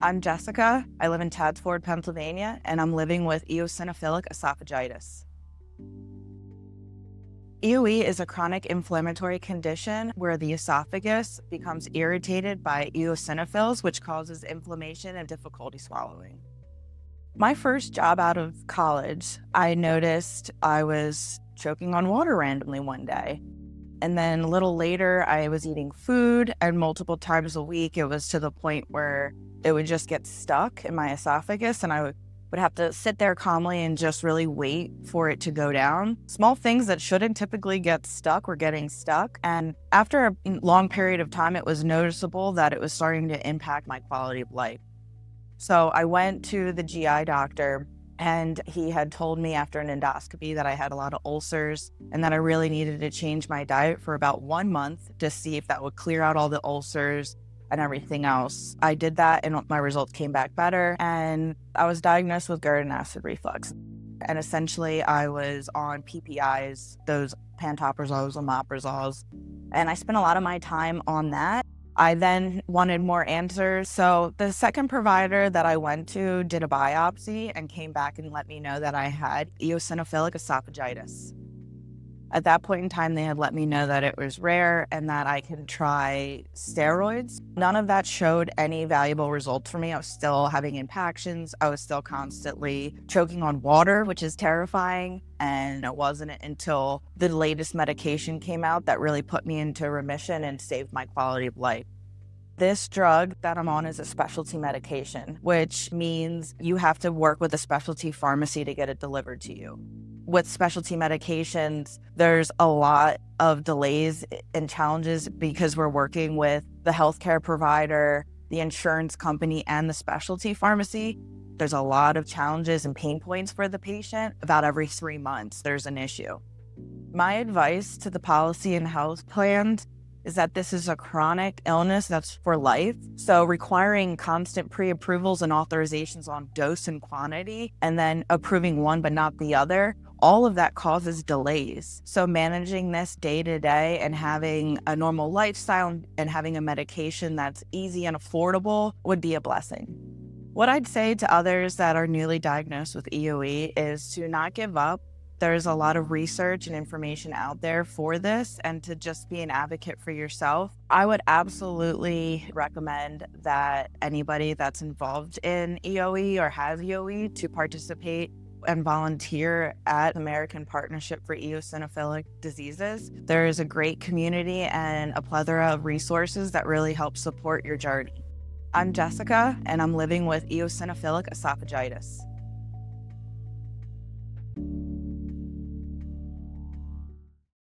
I'm Jessica. I live in Tadsford, Pennsylvania, and I'm living with eosinophilic esophagitis. EOE is a chronic inflammatory condition where the esophagus becomes irritated by eosinophils, which causes inflammation and difficulty swallowing. My first job out of college, I noticed I was choking on water randomly one day. And then a little later, I was eating food, and multiple times a week, it was to the point where it would just get stuck in my esophagus, and I would have to sit there calmly and just really wait for it to go down. Small things that shouldn't typically get stuck were getting stuck. And after a long period of time, it was noticeable that it was starting to impact my quality of life. So I went to the GI doctor, and he had told me after an endoscopy that I had a lot of ulcers and that I really needed to change my diet for about 1 month to see if that would clear out all the ulcers and everything else. I did that and my results came back better, and I was diagnosed with GERD and acid reflux. And essentially I was on PPIs, those pantoprazoles, omeprazoles, and I spent a lot of my time on that. I then wanted more answers. So the second provider that I went to did a biopsy and came back and let me know that I had eosinophilic esophagitis. At that point in time, they had let me know that it was rare and that I could try steroids. None of that showed any valuable results for me. I was still having impactions. I was still constantly choking on water, which is terrifying. And it wasn't until the latest medication came out that really put me into remission and saved my quality of life. This drug that I'm on is a specialty medication, which means you have to work with a specialty pharmacy to get it delivered to you. With specialty medications, there's a lot of delays and challenges because we're working with the healthcare provider, the insurance company, and the specialty pharmacy. There's a lot of challenges and pain points for the patient. About every 3 months, there's an issue. My advice to the policy and health plans is that this is a chronic illness that's for life. So requiring constant pre-approvals and authorizations on dose and quantity, and then approving one but not the other, all of that causes delays. So managing this day to day and having a normal lifestyle and having a medication that's easy and affordable would be a blessing. What I'd say to others that are newly diagnosed with EOE is to not give up. There's a lot of research and information out there for this, and to just be an advocate for yourself. I would absolutely recommend that anybody that's involved in EOE or has EOE to participate and volunteer at American Partnership for Eosinophilic Diseases. There is a great community and a plethora of resources that really help support your journey. I'm Jessica, and I'm living with eosinophilic esophagitis.